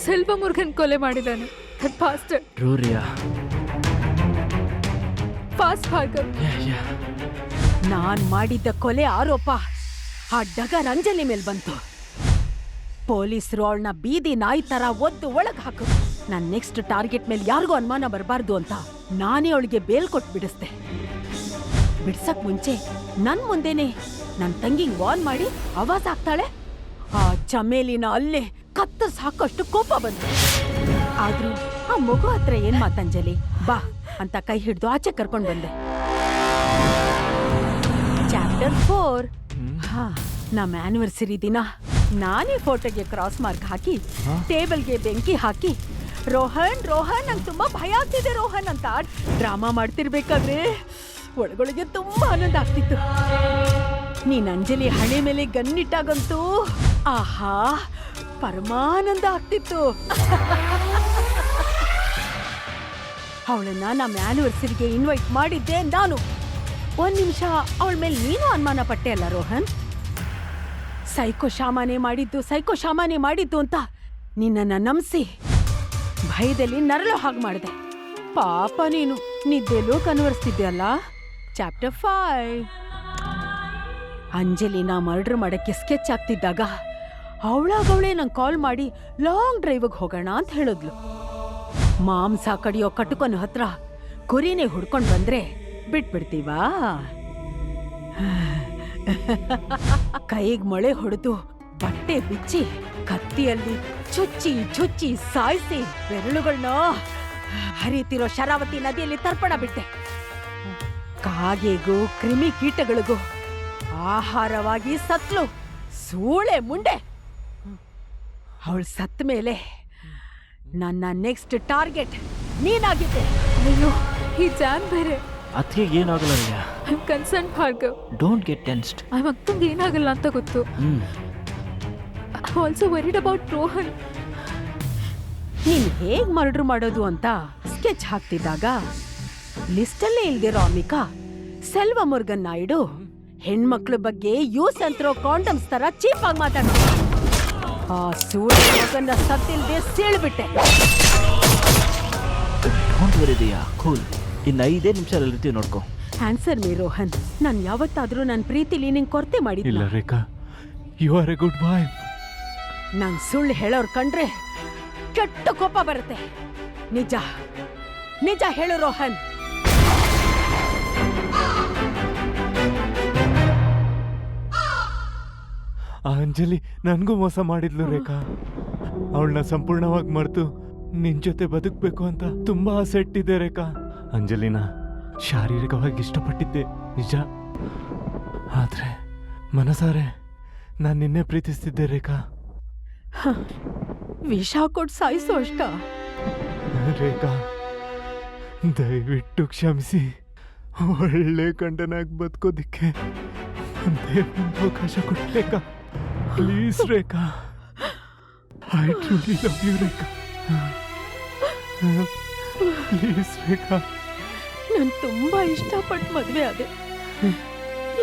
ಸೆಲ್ವಮುರುಗನ್ ಕೊಲೆ ಮಾಡಿದಾನೆ. ಟ್ರೂ ರಿಯಾ. ಫಾಸ್ಟ್ ಭಾರ್ಗವ್. ನಾನ್ ಮಾಡಿದ್ದ ಕೊಲೆ ಆರೋಪ ಆ ಡಗರ್ ಅಂಜಲಿ ಮೇಲ್ ಬಂತು. ಪೊಲೀಸರು ಅವಳನ್ನ ಬೀದಿ ನಾಯಿ ತರ ಒದ್ದು ಒಳಗ್ ಹಾಕು. ನನ್ ನೆಕ್ಸ್ಟ್ ಟಾರ್ಗೆಟ್ ಮೇಲೆ ಯಾರಿಗೂ ಅನುಮಾನ ಬರಬಾರ್ದು ಅಂತ ನಾನೇ ಅವಳಿಗೆ ಬೇಲ್ ಕೊಟ್ಟು ಬಿಡಿಸ್ದೆ. ಬಿಡ್ಸಕ್ ಮುಂಚೆ ನನ್ ಮುಂದೆನೆ ನನ್ ತಂಗಿಂಗ್ ವಾರ್ನ್ ಮಾಡಿ ಆವಾಜ್ ಆಗ್ತಾಳೆ. ಆ ಚಮೇಲಿನ ಅಲ್ಲೇ ಕತ್ತರ್ಸ್ ಹಾಕೋಷ್ಟು ಕೋಪ ಬಂತು. ಆದ್ರೂ ಆ ಮಗು ಹತ್ರ ಏನ್ ಮಾತಂಜಲಿ, ಬಾ ಅಂತ ಕೈ ಹಿಡ್ದು ಆಚೆ ಕರ್ಕೊಂಡ್ ಬಂದೆ. ಚಾಪ್ಟರ್ 4. ನಮ್ಮ ಆನಿವರ್ಸರಿ ದಿನ ನಾನೇ ಫೋಟೋಗೆ ಕ್ರಾಸ್ ಮಾರ್ಕ್ ಹಾಕಿ ಟೇಬಲ್ಗೆ ಬೆಂಕಿ ಹಾಕಿ ರೋಹನ್ ರೋಹನ್ ನಂಗೆ ತುಂಬಾ ಭಯ ಆಗ್ತಿದೆ ರೋಹನ್ ಅಂತ ಡ್ರಾಮಾ ಮಾಡ್ತಿರ್ಬೇಕಾದ್ರೆ ಒಳಗೊಳಗೆ ತುಂಬಾ ಆನಂದ ಆಗ್ತಿತ್ತು. ನೀನ್ ಅಂಜಲಿ ಹಣೆ ಮೇಲೆ ಗನ್ನಿಟ್ಟಾಗಂತೂ ಆಹಾ ಪರಮಾನಂದ ಆಗ್ತಿತ್ತು. ಅವಳನ್ನ ನಮ್ಮ ಆನಿವರ್ಸರಿಗೆ ಇನ್ವೈಟ್ ಮಾಡಿದ್ದೆ ನಾನು. ಒಂದ್ ನಿಮಿಷ ಅವಳ ಮೇಲೆ ನೀನು ಅನುಮಾನ ಪಟ್ಟೆ ಅಲ್ಲ ರೋಹನ್? ಸೈಕೋ ಶಾಮಾನೆ ಮಾಡಿದ್ದು ಅಂತ ನಿನ್ನನ್ನ ನಂಬಿಸಿ ಭಯದಲ್ಲಿ ನರಳೋ ಹಾಗೆ ಮಾಡಿದೆ. ಪಾಪ ನೀನು ನಿದ್ದೆಲ್ಲೂ ಕನ್ವರ್ಸ್ತಿದ್ದೆ ಅಲ್ಲ. ಚಾಪ್ಟರ್ 5. ಅಂಜಲಿನ ಮರ್ಡರ್ ಮಾಡಕ್ಕೆ ಸ್ಕೆಚ್ ಆಗ್ತಿದ್ದಾಗ ಅವಳಾಗವಳೆ ನಂಗೆ ಕಾಲ್ ಮಾಡಿ ಲಾಂಗ್ ಡ್ರೈವ್ಗೆ ಹೋಗೋಣ ಅಂತ ಹೇಳಿದ್ಲು. ಮಾಂಸ ಕಡಿಯೋ ಕಟುಕನ ಹತ್ರ ಕುರಿನೇ ಹುಡ್ಕೊಂಡ್ ಬಂದ್ರೆ ಬಿಟ್ಬಿಡ್ತೀವಾ? ಕೈಗ್ ಮೊಳೆ ಹೊಡೆದು ಬಟ್ಟೆ ಬಿಚ್ಚಿ ಕತ್ತಿಯಲ್ಲಿ ಚುಚ್ಚಿ ಸಾಯಿಸಿ ಬೆರಳುಗಳನ್ನ ಹರಿತಿರೋ ಶರಾವತಿ ನದಿಯಲ್ಲಿ ತರ್ಪಣ ಬಿಟ್ಟೆ. ಕಾಗೆಗೂ ಕ್ರಿಮಿ ಕೀಟಗಳಿಗೂ ಆಹಾರವಾಗಿ ಸತ್ಲು ಸೂಳೆ ಮುಂಡೆ. ಅವಳು ಸತ್ತ ಮೇಲೆ ನನ್ನ ನೆಕ್ಸ್ಟ್ ಟಾರ್ಗೆಟ್ ನೀನಾಗಿದ್ದೆ. ಅಯ್ಯೋ ಈ ಜಾನ್ ಬೇರೆ. ಅತ್ತಿಗೆ ಏನಾಗಲ್ಲ Riya. I concern Bhargav. Don't get tensed. ಆ ಮಕ್ಕಂಗೆ ಏನಾಗಲ್ಲ ಅಂತ ಗೊತ್ತು. Also worried about Rohan. ನೀನ್ ಹೇಗ್ ಮರ್ಡರ್ ಮಾಡೋದು ಅಂತ ಸ್ಕೆಚ್ ಹಾಕ್ತಿದ್ದಾಗ ಲಿಸ್ಟಲ್ಲೇ ಇಲ್ದಿರೋ ಅಮಿಕಾ ಸೆಲ್ವಮುರುಗನ್ ನಾಯ್ಡು ಹೆಣ್ಮಕ್ಳ ಬಗ್ಗೆ ಯೂಸ್ ಅಂತಿರೋ ಕಾಂಡಮ್ಸ್ ತರ ಚೀಪ್ ಆಗಿ ಮಾತಾಡ. ಆ ಸೂರ್ಯ ಮಗನ್ನ ಸತ್ತಿಲ್ದೆ ಸೀಳ್ಬಿಟ್ಟೆ. Don't worry Riya, cool. ಇನ್ನು 5 ನಿಮಿಷದಲ್ಲಿ ಇರ್ತೀವಿ ನೋಡ್ಕೊ. Answer me Rohan. ನಾನು ಯಾವತ್ತಾದ್ರೂ ನನ್ನ ಪ್ರೀತಿಲಿ ನಿಂಗೆ ಕೊರತೆ ಮಾಡಿದ್ದೆ? ಇಲ್ಲ Rekha, you are a good boy. ನಂಗೆ ಸುಳ್ಳು ಹೇಳೋರ್ ಕಂಡ್ರೆ ಕೆಟ್ಟ ಕೋಪ ಬರುತ್ತೆ. ನಿಜ ಹೇಳು ರೋಹನ್. ಆ ಅಂಜಲಿ ನನಗೂ ಮೋಸ ಮಾಡಿದ್ಲು ರೇಖಾ. ಅವಳನ್ನ ಸಂಪೂರ್ಣವಾಗಿ ಮರೆತು ನಿನ್ ಜೊತೆ ಬದುಕಬೇಕು ಅಂತ ತುಂಬಾ ಆಸೆ ಇಟ್ಟಿದ್ದೆ ರೇಖಾ. ಅಂಜಲಿನ ಶಾರೀರಿಕವಾಗಿ ಇಷ್ಟಪಟ್ಟಿದ್ದೆ ನಿಜ, ಆದ್ರೆ ಮನಸಾರೆ ನಾನು ನಿನ್ನೆ ಪ್ರೀತಿಸ್ತಿದ್ದೆ ರೇಖಾ. ವಿಷ ಕೊಟ್ಟು ಸಾಯಿಸೋ ಅಷ್ಟ? ರೇಖಾ, ದಯವಿಟ್ಟು ಕ್ಷಮಿಸಿ. ಒಳ್ಳೆ ಗಂಡನಾಗಿ ಬದುಕೋದಿಕ್ಕೆ ಒಂದೇ ಒಂದು ಅವಕಾಶ ಕೊಡಿ Rekha, please Rekha. I truly love you Rekha, please Rekha. ನಾನು ತುಂಬಾ ಇಷ್ಟಪಟ್ಟು ಮದ್ವೆ ಆದೆ.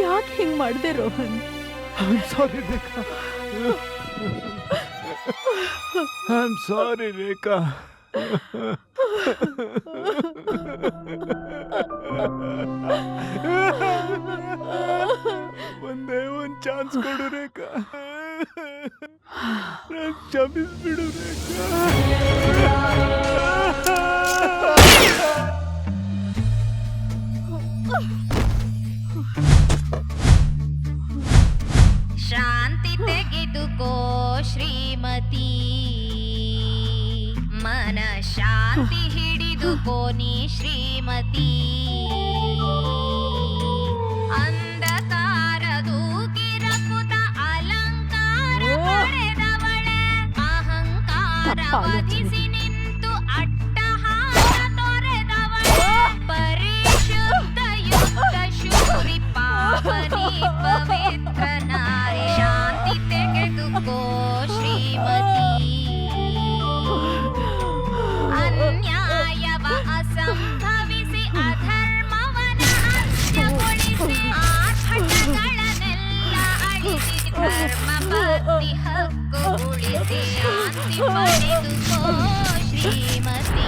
ಯಾಕೆ ಹಿಂಗ್ ಮಾಡಿದೆ Rohan? I'm sorry Rekha, I'm sorry ರೇಖಾ. ಒಂದೇ ಒಂದು ಚಾನ್ಸ್ ಕೊಡು ರೇಖಾ, ಕ್ಷಮಿಸ್ಬಿಡು ರೇಖಾ. ಶಾಂತಿ ತೆಗೆದುಕೋ ಶ್ರೀಮತಿ, ಮನ ಶಾಂತಿ ಹಿಡಿದುಕೋ ನೀ ಶ್ರೀಮತಿ. ಅಂಧಕಾರ ದೂಕಿರಕುತ ಅಲಂಕಾರ ಪಡೆದವಳೆ, ಅಹಂಕಾರ ವಧಿಸಿ ನಿಂತು ಅಟ್ಟಹಾಸ ತೊರೆದವಳೆ. ಪರಿಶುದ್ಧ ಯುಕ್ತ ಶೂರಿ ಪಾವನಿ ಪವಿತ್ರ ನಾರಿ, ಶಾಂತಿ ತೆಗೆದುಕೋ ಶ್ರೀಮತಿ. ಅನ್ಯಾಯವ ಅಸಂಭವಿಸಿ ಅಧರ್ಮವನ ಅಂತ್ಯಗೊಳಿಸಿ ಆರ್ಭಟಗಳನ್ನೆಲ್ಲ ಅಳಿಸಿ ಧರ್ಮ ಭಕ್ತಿ ಹಕ್ಕು ಉಳಿಸಿ ಶಾಂತಿ ಪಡೆದುಕೋ ಶ್ರೀಮತಿ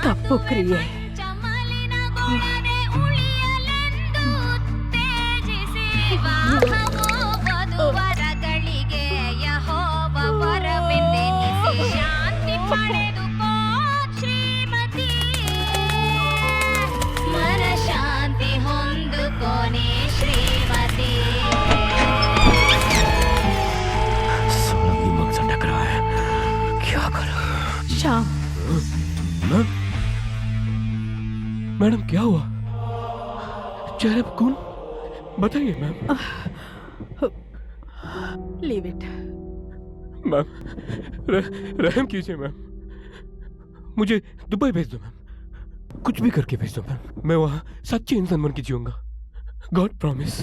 ತಪ್ಪು ಕ್ರಿಯೆ. ಚಮಲಿನಗೊಳ್ಳದೆ ಉಳಿಯಲೆಂದು ಉತ್ತೇಜಿಸಿ ವಾಹವೋ ವಧುವರಗಳಿಗೆ ಯೆಹೋವ ವರವೆಂದೆನಿಸಿ ಶಾಂತಿ ಪಡೆದುಕೋ ಶ್ರೀಮತಿ ಮನಶಾಂತಿ ಹೊಂದುಕೋನೆ ಶ್ರೀಮತಿ साला दिमाग से टकरा है, क्या करूं? ಶ್ಯಾಮ್, मैम, मैडम क्या हुआ? चेहरे पर खून? बताइए मैम। Leave it. मैम रहम कीजिए मैम, मुझे दुबई भेज दो मैम, कुछ भी करके भेज दो मैम, मैं वहाँ सच्चे इंसान बन के जीऊंगा, गॉड प्रॉमिस,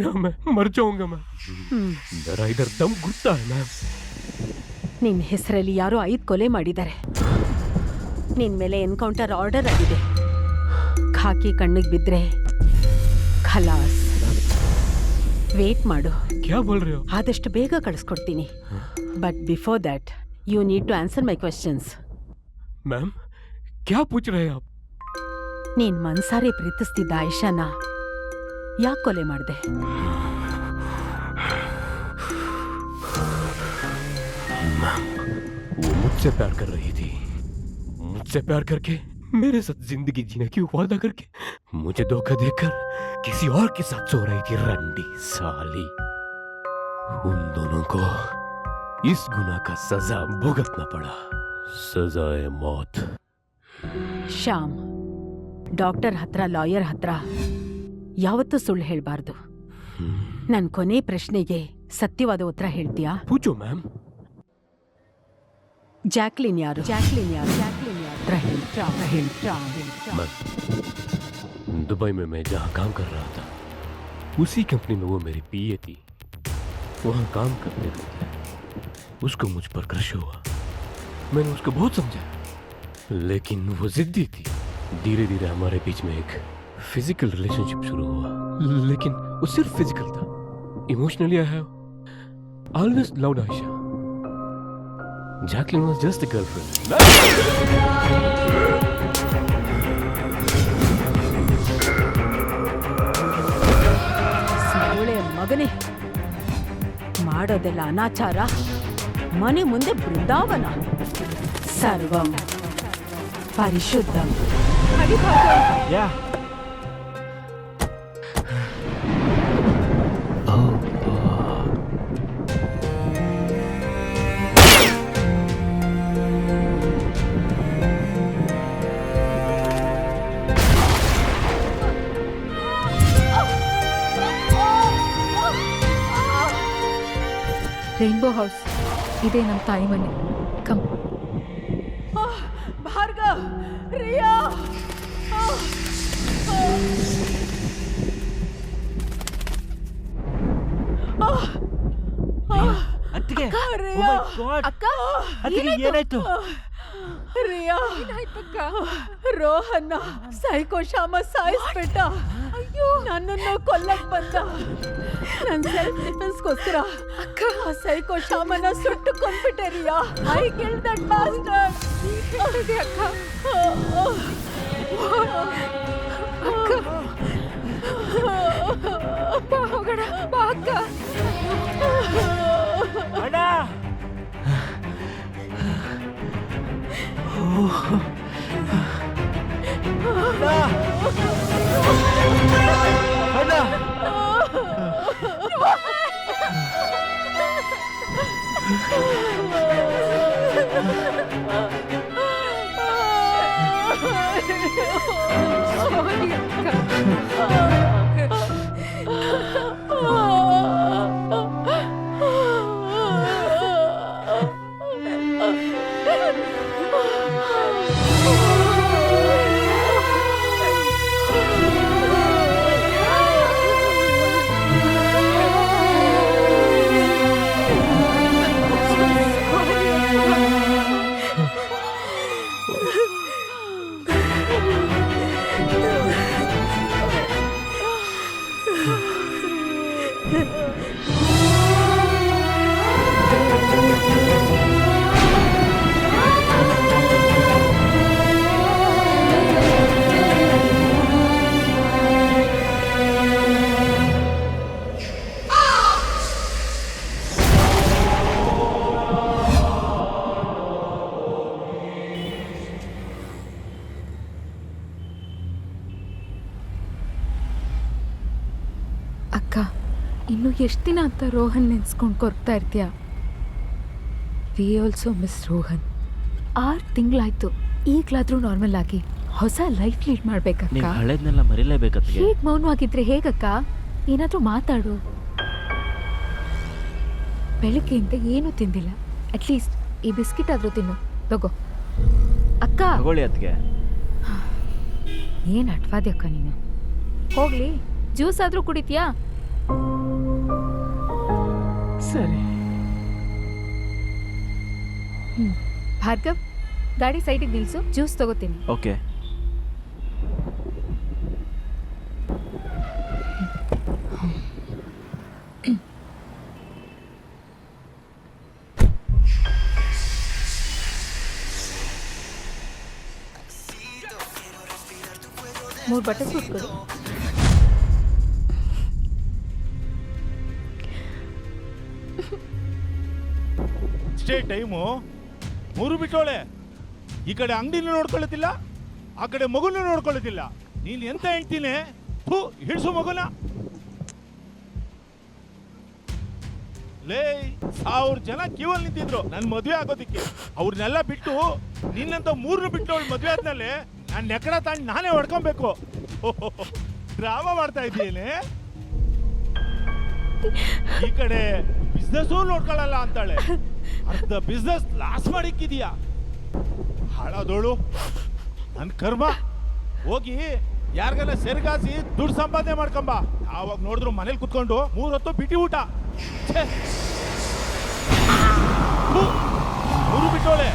या मैं मर जाऊंगा मैम, मेरा इधर दम घुटता है मैम। ನಿನ್ನ ಹೆಸರಲ್ಲಿ ಯಾರೋ 5 ಕೊಲೆ ಮಾಡಿದ್ದಾರೆ. ನಿನ್ ಮೇಲೆ ಎನ್ಕೌಂಟರ್ ಆರ್ಡರ್ ಆಗಿದೆ. ಖಾಕಿ ಕಣ್ಣಿಗೆ ಬಿದ್ರೆ ಖಲಾಸ್. ವೇಟ್ ಮಾಡು, क्या बोल रहे हो? ಆದಷ್ಟು ಬೇಗ ಕಳಿಸ್ಕೊಡ್ತೀನಿ. But before that you need to answer my questions. Ma'am क्या पूछ रहे हैं आप? ನೀನ್ ಮನ್ಸಾರೆ ಪ್ರೀತಿಸ್ತಿದ್ದ ಆಯಿಷಾನ ಯಾಕೆ ಕೊಲೆ ಮಾಡಿದೆ? वो मुझसे प्यार कर रही थी, मुझसे प्यार करके मेरे साथ जिंदगी जीने की वादा करके मुझे धोखा देकर किसी और के साथ सो रही थी रंडी साली। उन दोनों को इस गुनाह का सजा भुगतना पड़ा, सजाए मौत। ಶ್ಯಾಮ್, ಡಾಕ್ಟರ್ ಹತ್ರ ಲಾಯರ್ ಹತ್ರ ಯಾವತ್ತೂ ಸುಳ್ಳು ಹೇಳ್ಬಾರ್ದು. ನನ್ನ ಕೊನೆ ಪ್ರಶ್ನೆಗೆ ಸತ್ಯವಾದ ಉತ್ತರ ಹೇಳ್ತೀಯಾ? पूछो मैम। ಜಾಕ್ಲಿನ್ ಯಾರು? ಜಾಕ್ಲಿನ್ ಯಾರು? ಜಾಕ್ಲಿನ್ ಯಾರು? मैम, दुबई में मैं जहाँ काम कर रहा था उसी कंपनी में वो मेरी पीए थी, वहाँ काम करते करते उसको मुझ पर क्रश हुआ। मैंने उसको बहुत समझाया लेकिन वो जिद्दी थी। धीरे धीरे हमारे बीच में एक फिजिकल रिलेशनशिप शुरू हुआ, लेकिन वो सिर्फ फिजिकल था। Emotionally I have always loved Ayesha. Jacqueline was just a girlfriend. ಒಳ್ಳೆಯ ಮಗನೇ, ಮಾಡೋದೆಲ್ಲ ಅನಾಚಾರ, ಮನೆ ಮುಂದೆ ಬೃಂದಾವನ. ಸರ್ವಂ ಪರಿಶುದ್ಧಂ. Yeah. ರೈನ್ಬೋ ಹೌಸ್ ಇದೇ ನಮ್ಮ ತಾಯಿ ಮನೆ. ಕಮ್. ಭಾರ್ಗವ್, ರಿಯಾ, ಅತ್ತಿಗೆ, ರಿಯಾ, oh my God. ಅಕ್ಕ, ಅತ್ತಿಗೆ ಏನಾಯ್ತು? ರಿಯಾ, ಏನಾಯ್ತಕ್ಕ? ರೋಹನ್ನ ಸೈಕೋ ಶ್ಯಾಮ ಸಾಯಿಸ್ಬಿಟ್ಟ. ಅಯ್ಯೋ, ನನ್ನನ್ನು ಕೊಲ್ಲಕ್ ಬಂದ. ನನ್ನ ಸೆಲ್ಫ್ ಡಿಫೆನ್ಸ್ಗೋಸ್ಕರ ಆ ಸೈಕೋ ಶ್ಯಾಮನ ಸುಟ್ಟು ಕೊಂದ್ಬಿಟ್ಟೆ Riya. I kill that bastard. ಅಕ್ಕ, ಅಕ್ಕ, ಬಾ ಹೋಗೋಣ, ಬಾ ಅಕ್ಕ. ಅಣ್ಣ! ಅಣ್ಣ! ಸಾರಿ ಅಕ್ಕ. ಎಷ್ಟು ದಿನ ಅಂತ ರೋಹನ್ ನೆನ್ಸ್ಕೊಂಡು ಕೊರ್ತಾ ಇರ್ತೀಯ? We also miss Rohan. 6 ತಿಂಗಳಾಯ್ತು. ಈಗಲಾದ್ರೂ ನಾರ್ಮಲ್ ಆಗಿ ಹೊಸ ಲೈಫ್ ಲೀಡ್ ಮಾಡ್ಬೇಕಕ್ಕ. ನೀವು ಹಳೇದ್ನೆಲ್ಲ ಮರಿಲೇಬೇಕತ್ತಿಗೆ. ಹೇಗೆ ಮೌನವಾಗಿದ್ರೆ ಹೇಗಕ್ಕ? ಏನಾದ್ರೂ ಮಾತಾಡು. ಬೆಳಗ್ಗೆಯಿಂದ ಏನೂ ತಿಂದಿಲ್ಲ. ಅಟ್ಲೀಸ್ಟ್ ಈ ಬಿಸ್ಕಿಟ್ ಆದ್ರೂ ತಿನ್ನು. ತಗೋ ಅಕ್ಕ. ತಗೊಳ್ಳಿ ಅತ್ತಿಗೆ. ಏನು ಅಟ್ವಾದಿ ಅಕ್ಕ ನೀನು. ಹೋಗ್ಲಿ, ಜ್ಯೂಸ್ ಆದ್ರೂ ಕುಡಿತೀಯಾ? ಸರಿ. ಭಾರ್ಗವ್, ಗಾಡಿ ಸೈಡಿಗೆ ನಿಲ್ಸು, ಜ್ಯೂಸ್ ತಗೋತೀನಿ. ಓಕೆ. ಮೂರು ಬಟ್ಟೆ ಸೂಟ್ ಕೊಡು. ಇಷ್ಟೇ ಟೈಮು 3 ಬಿಟ್ಟೋಳೆ. ಈ ಕಡೆ ಅಂಗಡಿನೂ ನೋಡ್ಕೊಳ್ಳುತ್ತಿಲ್ಲ, ಆ ಕಡೆ ಮಗುನೂ ನೋಡ್ಕೊಳ್ಳುತ್ತಿಲ್ಲ. ನೀನು ಎಂತ ಹೇಳ್ತೀನಿ? ಹಿಡ್ಸು ಮಗುನ. ಲೇ, 1000 ಜನ ಕ್ಯೂವಲ್ಲಿ ನಿಂತಿದ್ರು ನನ್ನ ಮದುವೆ ಆಗೋದಿಕ್ಕೆ. ಅವ್ರನ್ನೆಲ್ಲ ಬಿಟ್ಟು ನಿನ್ನಂತ 3 ಬಿಟ್ಟವಳು ಮದುವೆ ಆದ್ಮೇಲೆ ನಾನು ನೆಕಡ ತಾಂಡು ನಾನೇ ಹೊಡ್ಕೊಬೇಕು. ಡ್ರಾಮಾ ಮಾಡ್ತಾ ಇದ್ದೀನಿ. ಈ ಕಡೆ ಬಿಸ್ನೆಸ್ಸೂ ನೋಡ್ಕೊಳ್ಳಲ್ಲ ಅಂತಾಳೆ. ಅರ್ಧ ಬಿಸ್ನೆಸ್ ಲಾಸ್ ಮಾಡಿಕ್ಕಿದೀಯಾ. ಹಾಳಾದೋಳು ನನ್ನ ಕರ್ಮ. ಹೋಗಿ ಯಾರಿಗಾನ ಸೆರ್ಗಾಸಿ ದುಡ್ಡು ಸಂಪಾದನೆ ಮಾಡ್ಕೊಂಬ. ಆವಾಗ ನೋಡಿದ್ರು ಮನೇಲಿ ಕುತ್ಕೊಂಡು 3 ಹೊತ್ತು ಬಿಟ್ಟಿ ಊಟ. 3 ಬಿಟ್ಟೋಳೆ.